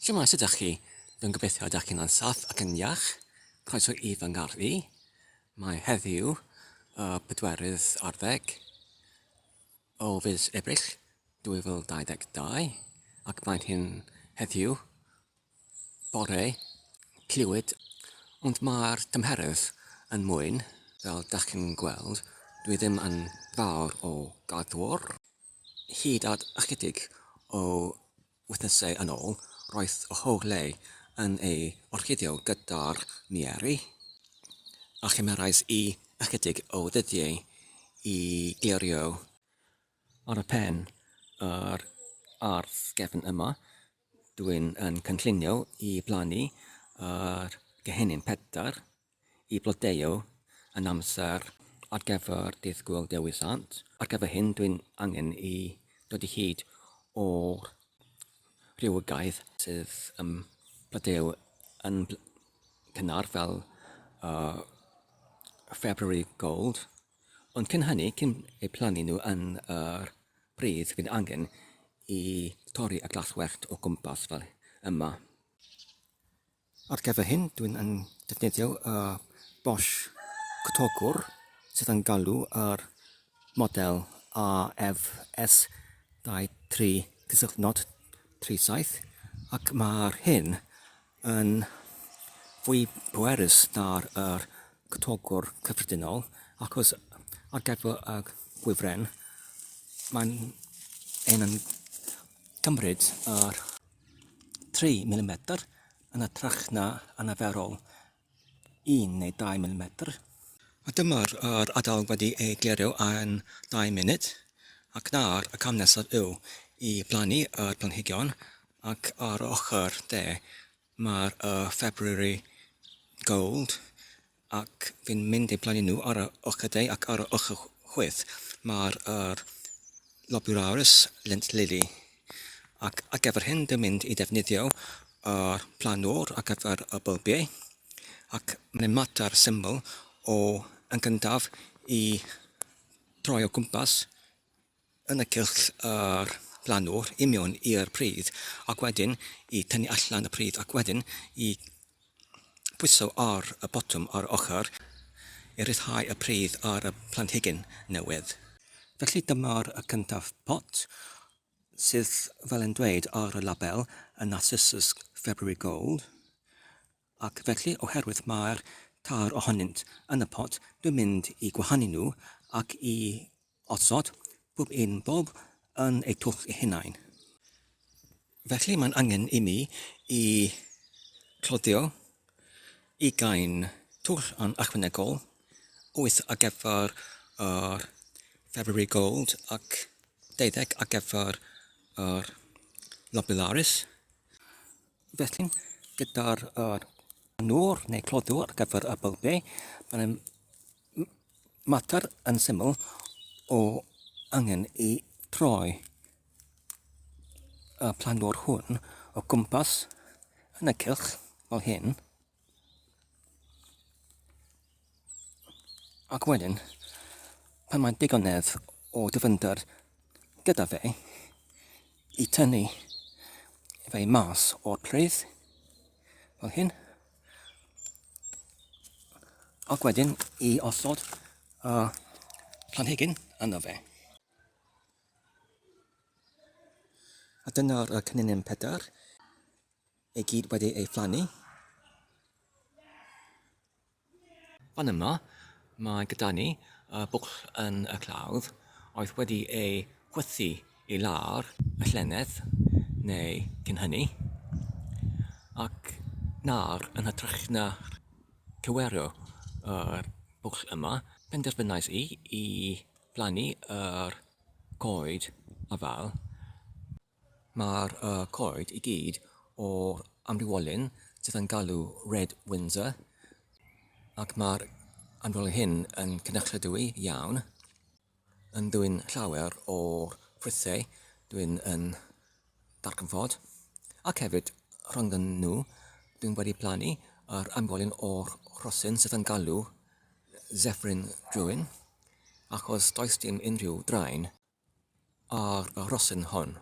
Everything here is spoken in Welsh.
Shwmae, sut ydych chi? Dwi'n gobeithio ydych chi'n ansaff ac yn iach. Croeso I fy ngarddi. Mae heddiw 4 o fus Ebrill 2022 ac mae'n hyn heddiw bore clywyd, ond mae'r tymheredd yn mwyn, fel dach chi'n gweld. Dwi ddim yn fawr o gaddwr. Hyd at ychydig o wythnosau yn ôl, roedd y holl le yn ei orchuddio gyda'r mieri, a chimerais I ychydig o ddyddiau I glirio ar y pen yr ardd gefn yma. Dwi'n yn cynllunio I blannu yr gehennyn 4 I blodeuo yn amser ar gyfer dydd Gwyl Dewi Sant. Ar gyfer hyn dwi'n angen I dod I hyd o'r rhywogaeth sydd blodeuo yn cynnar fel February Gold. Ond cyn hynny, cyn eu plannu nhw yn yr pridd, fydd angen I torri y glaswellt o gwmpas fel yma. Ar gyfer hyn, dwi'n yn defnyddio Bosch cytogwr sydd yn galw yr model AFS 2337 ac mae'r hyn yn fwy pwerus na'r cytogwr cyffredinol achos ar gyfer y gwifren mae'n yn cymryd yr 3mm yn ytrach na anaferol 1 neu 2mm. A dyma'r adael wedi ei glirio yn 2 munud ac nawr y cam nesaf yw I blannu yr planhigion ac ar ochr de mae'r February Gold ac fi'n mynd I blannu nhw ar y ochr de ac ar y ochr chwith mae'r Lobularis lent lily ac ar gyfer hyn dwi'n mynd I defnyddio yr planwr ar gyfer y bylbiau ac mae'n mater syml o yn gyntaf I troi o gwmpas yn y cylch yr planwr I mewn i'r pridd ac wedyn I tynnu allan y pridd ac wedyn I pwyso ar y botwm ar ochr I ryddhau y pridd ar y planhigyn newydd. Felly dyma'r cyntaf pot sydd fel yn dweud ar y label yn Narcissus February Gold ac felly oherwydd mae'r tar ohonynt yn y pot dwi'n mynd I gwahanu nhw ac I osod bob un bob yn ei twll eu hunain. Felly mae'n angen I mi I cloddio 20 twll yn ychwanegol 8 ar gyfer yr February Gold ac 12 ar gyfer yr Lobularis. Felly gyda'r nŵr neu cloddwr ar gyfer y bylbiau mae'n mater yn syml o angen I troi y planwr hwn o gwmpas yn y cylch fel hyn ac wedyn pan mae'n digonedd o dyfynder gyda fe I tynnu fe mas o'r pridd fel hyn ac wedyn I osod y planhigyn yno fe. A dyna'r cynny'n 4 I gyd wedi ei phlannu. Fan yma mae gyda ni bwll yn y clawdd oedd wedi ei chwythu I lar y llynedd neu cyn hynny ac nawr yn hytrach na cywerio yr bwll yma penderfynais I blannu yr coed afal. Mae'r coed I gyd o'r amrywolyn sydd yn galw Red Windsor ac mae'r amrywolyn hyn yn cynrychiadwy iawn yn dwyn llawer o'r ffrwythau dwi'n yn darganfod ac hefyd rhwng nhw dwi'n wedi plannu yr amrywolyn o'r rhosyn sydd yn galw Zephyrin Druin achos does dim unrhyw draen ar y rhosyn hon.